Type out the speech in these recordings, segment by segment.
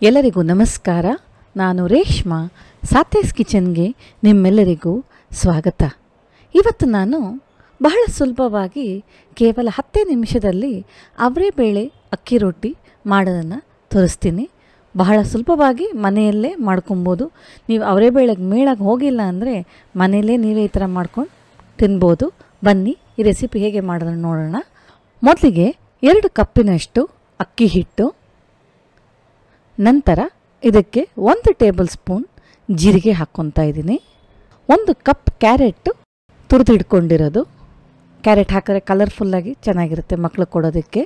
ಎಲ್ಲರಿಗೂ ನಮಸ್ಕಾರ. ನಾನು ರೇಷ್ಮಾ. ಸಾತೇಸ್ ಕಿಚನ್ಗೆ ನಿಮ್ಮೆಲ್ಲರಿಗೂ ಸ್ವಾಗತ. ಇವತ್ತು ನಾನು ಬಹಳ ಸುಲಭವಾಗಿ ಕೇವಲ 10 ನಿಮಿಷದಲ್ಲಿ ಅವರೆಬೇಳೆ ಅಕ್ಕಿ ರೊಟ್ಟಿ ಮಾಡೋದನ್ನು ತೋರಿಸ್ತೀನಿ. ಬಹಳ ಸುಲಭವಾಗಿ ಮನೆಯಲ್ಲೇ ಮಾಡ್ಕೊಬೋದು. ನೀವು ಅವರೆಬೇಳೆಗೆ ಮೇಳಕ್ಕೆ ಹೋಗಿಲ್ಲ ಅಂದರೆ ಮನೆಯಲ್ಲೇ ನೀವೇ ಈ ಥರ ಮಾಡ್ಕೊಂಡು ತಿನ್ಬೋದು. ಬನ್ನಿ ಈ ರೆಸಿಪಿ ಹೇಗೆ ಮಾಡೋದನ್ನು ನೋಡೋಣ. ಮೊದಲಿಗೆ 2 ಕಪ್ಪಿನಷ್ಟು ಅಕ್ಕಿ ಹಿಟ್ಟು, ನಂತರ ಇದಕ್ಕೆ 1 ಟೇಬಲ್ ಸ್ಪೂನ್ ಜೀರಿಗೆ ಹಾಕ್ಕೊತಾ ಇದ್ದೀನಿ. 1 ಕಪ್ ಕ್ಯಾರೆಟ್ ತುರಿದಿಟ್ಕೊಂಡಿರೋದು. ಕ್ಯಾರೆಟ್ ಹಾಕಿದ್ರೆ ಕಲರ್ಫುಲ್ಲಾಗಿ ಚೆನ್ನಾಗಿರುತ್ತೆ ಮಕ್ಕಳು ಕೊಡೋದಕ್ಕೆ.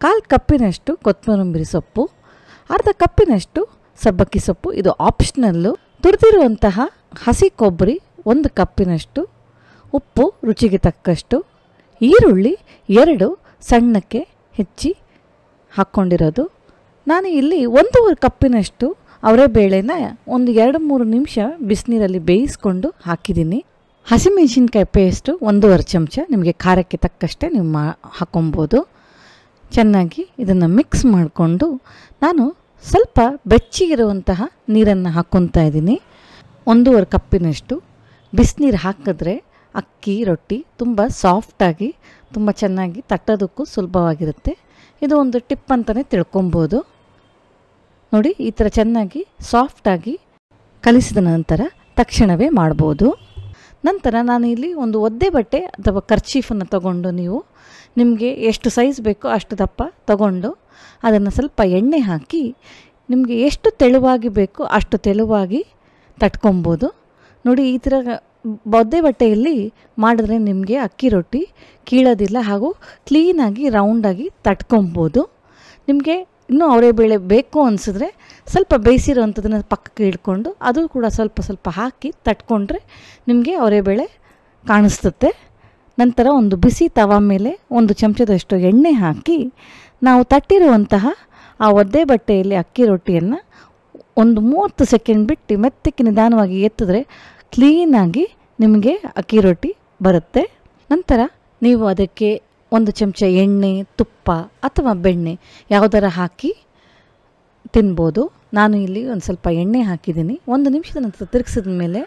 1/4 ಕಪ್ಪಿನಷ್ಟು ಕೊತ್ತಂಬರಿ ಸೊಪ್ಪು, ಅರ್ಧ ಕಪ್ಪಿನಷ್ಟು ಸಬ್ಬಕ್ಕಿ ಸೊಪ್ಪು, ಇದು ಆಪ್ಷನಲ್ಲು. ತುರಿದಿರುವಂತಹ ಹಸಿ ಕೊಬ್ಬರಿ 1 ಕಪ್ಪಿನಷ್ಟು, ಉಪ್ಪು ರುಚಿಗೆ ತಕ್ಕಷ್ಟು, ಈರುಳ್ಳಿ 2 ಸಣ್ಣಕ್ಕೆ ಹೆಚ್ಚಿ ಹಾಕ್ಕೊಂಡಿರೋದು. ನಾನು ಇಲ್ಲಿ 1.5 ಕಪ್ಪಿನಷ್ಟು ಅವರೆಬೇಳೆನ ಒಂದು 2-3 ನಿಮಿಷ ಬಿಸಿನೀರಲ್ಲಿ ಬೇಯಿಸ್ಕೊಂಡು ಹಾಕಿದ್ದೀನಿ. ಹಸಿಮೆಣಸಿನ್ಕಾಯಿ ಪೇಸ್ಟು 1.5 ಚಮಚ, ನಿಮಗೆ ಖಾರಕ್ಕೆ ತಕ್ಕಷ್ಟೇ ನೀವು ಹಾಕ್ಕೊಬೋದು. ಚೆನ್ನಾಗಿ ಇದನ್ನು ಮಿಕ್ಸ್ ಮಾಡಿಕೊಂಡು ನಾನು ಸ್ವಲ್ಪ ಬೆಚ್ಚಗಿರುವಂತಹ ನೀರನ್ನು ಹಾಕ್ಕೊತಾ ಇದ್ದೀನಿ. 1.5 ಕಪ್ಪಿನಷ್ಟು ಬಿಸಿನೀರು ಹಾಕಿದ್ರೆ ಅಕ್ಕಿ ರೊಟ್ಟಿ ತುಂಬ ಸಾಫ್ಟಾಗಿ ತುಂಬ ಚೆನ್ನಾಗಿ ತಟ್ಟೋದಕ್ಕೂ ಸುಲಭವಾಗಿರುತ್ತೆ. ಇದು ಒಂದು ಟಿಪ್ ಅಂತಲೇ ತಿಳ್ಕೊಬೋದು. ನೋಡಿ, ಈ ಥರ ಚೆನ್ನಾಗಿ ಸಾಫ್ಟಾಗಿ ಕಲಿಸಿದ ನಂತರ ತಕ್ಷಣವೇ ಮಾಡ್ಬೋದು. ನಂತರ ನಾನು ಇಲ್ಲಿ ಒಂದು ಒದ್ದೆ ಬಟ್ಟೆ ಅಥವಾ ಕರ್ಚೀಫನ್ನು ತಗೊಂಡು ನೀವು ನಿಮಗೆ ಎಷ್ಟು ಸೈಜ್ ಬೇಕೋ ಅಷ್ಟು ದಪ್ಪ ತಗೊಂಡು ಅದನ್ನು ಸ್ವಲ್ಪ ಎಣ್ಣೆ ಹಾಕಿ ನಿಮಗೆ ಎಷ್ಟು ತೆಳುವಾಗಿ ಬೇಕೋ ಅಷ್ಟು ತೆಳುವಾಗಿ ತಟ್ಕೊಬೋದು. ನೋಡಿ, ಈ ಥರ ಒದ್ದೆ ಬಟ್ಟೆಯಲ್ಲಿ ಮಾಡಿದ್ರೆ ನಿಮಗೆ ಅಕ್ಕಿ ರೊಟ್ಟಿ ಕೀಳೋದಿಲ್ಲ ಹಾಗೂ ಕ್ಲೀನಾಗಿ ರೌಂಡಾಗಿ ತಟ್ಕೊಬೋದು. ನಿಮಗೆ ಇನ್ನೂ ಅವರೆಬೇಳೆ ಬೇಕು ಅನಿಸಿದ್ರೆ ಸ್ವಲ್ಪ ಬೇಯಿಸಿರೋವಂಥದ್ದನ್ನು ಪಕ್ಕಕ್ಕೆ ಇಟ್ಕೊಂಡು ಅದು ಕೂಡ ಸ್ವಲ್ಪ ಸ್ವಲ್ಪ ಹಾಕಿ ತಟ್ಕೊಂಡ್ರೆ ನಿಮಗೆ ಅವರೆಬೇಳೆ ಕಾಣಿಸ್ತತೆ. ನಂತರ ಒಂದು ಬಿಸಿ ತವ ಮೇಲೆ 1 ಚಮಚದಷ್ಟು ಎಣ್ಣೆ ಹಾಕಿ ನಾವು ತಟ್ಟಿರುವಂತಹ ಆ ಒದ್ದೆ ಬಟ್ಟೆಯಲ್ಲಿ ಅಕ್ಕಿ ರೊಟ್ಟಿಯನ್ನು ಒಂದು 30 ಸೆಕೆಂಡ್ ಬಿಟ್ಟು ಮೆತ್ತಕ್ಕೆ ನಿಧಾನವಾಗಿ ಎತ್ತಿದ್ರೆ ಕ್ಲೀನಾಗಿ ನಿಮಗೆ ಅಕ್ಕಿ ರೊಟ್ಟಿ ಬರುತ್ತೆ. ನಂತರ ನೀವು ಅದಕ್ಕೆ 1 ಚಮಚ ಎಣ್ಣೆ, ತುಪ್ಪ ಅಥವಾ ಬೆಣ್ಣೆ ಯಾವುದರ ಹಾಕಿ ತಿನ್ಬೋದು. ನಾನು ಇಲ್ಲಿ ಒಂದು ಸ್ವಲ್ಪ ಎಣ್ಣೆ ಹಾಕಿದ್ದೀನಿ. 1 ನಿಮಿಷದ ನಂತರ ತಿರುಗಿಸಿದ ಮೇಲೆ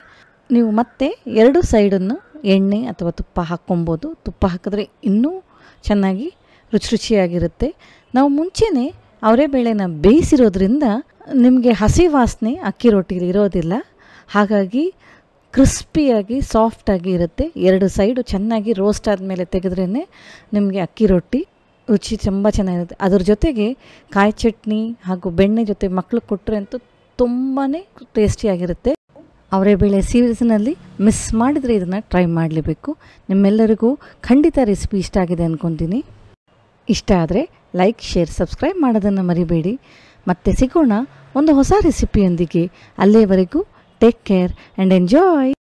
ನೀವು ಮತ್ತೆ 2 ಸೈಡನ್ನು ಎಣ್ಣೆ ಅಥವಾ ತುಪ್ಪ ಹಾಕ್ಕೊಬೋದು. ತುಪ್ಪ ಹಾಕಿದ್ರೆ ಇನ್ನೂ ಚೆನ್ನಾಗಿ ರುಚಿಯಾಗಿರುತ್ತೆ. ನಾವು ಮುಂಚೆನೇ ಅವರೆಬೇಳೆನ ಬೇಯಿಸಿರೋದ್ರಿಂದ ನಿಮಗೆ ಹಸಿ ವಾಸನೆ ಅಕ್ಕಿ ರೊಟ್ಟಿಲಿ ಇರೋದಿಲ್ಲ. ಹಾಗಾಗಿ ಕ್ರಿಸ್ಪಿಯಾಗಿ ಸಾಫ್ಟಾಗಿ ಇರುತ್ತೆ. 2 ಸೈಡು ಚೆನ್ನಾಗಿ ರೋಸ್ಟ್ ಆದಮೇಲೆ ತೆಗೆದ್ರೇ ನಿಮಗೆ ಅಕ್ಕಿ ರೊಟ್ಟಿ ರುಚಿ ತುಂಬ ಚೆನ್ನಾಗಿರುತ್ತೆ. ಅದ್ರ ಜೊತೆಗೆ ಕಾಯಿ ಚಟ್ನಿ ಹಾಗೂ ಬೆಣ್ಣೆ ಜೊತೆ ಮಕ್ಕಳು ಕೊಟ್ಟರೆ ಅಂತೂ ತುಂಬಾ ಟೇಸ್ಟಿಯಾಗಿರುತ್ತೆ. ಅವರೆಬೇಳೆ ಸೀಸನಲ್ಲಿ ಮಿಸ್ ಮಾಡಿದರೆ ಇದನ್ನು ಟ್ರೈ ಮಾಡಲೇಬೇಕು. ನಿಮ್ಮೆಲ್ಲರಿಗೂ ಖಂಡಿತ ರೆಸಿಪಿ ಇಷ್ಟ ಆಗಿದೆ ಅಂದ್ಕೊತೀನಿ. ಇಷ್ಟ ಆದರೆ ಲೈಕ್, ಶೇರ್, ಸಬ್ಸ್ಕ್ರೈಬ್ ಮಾಡೋದನ್ನು ಮರಿಬೇಡಿ. ಮತ್ತೆ ಸಿಗೋಣ ಒಂದು ಹೊಸ ರೆಸಿಪಿಯೊಂದಿಗೆ. ಅಲ್ಲಿಯವರೆಗೂ ಟೇಕ್ ಕೇರ್ ಆ್ಯಂಡ್ ಎಂಜಾಯ್.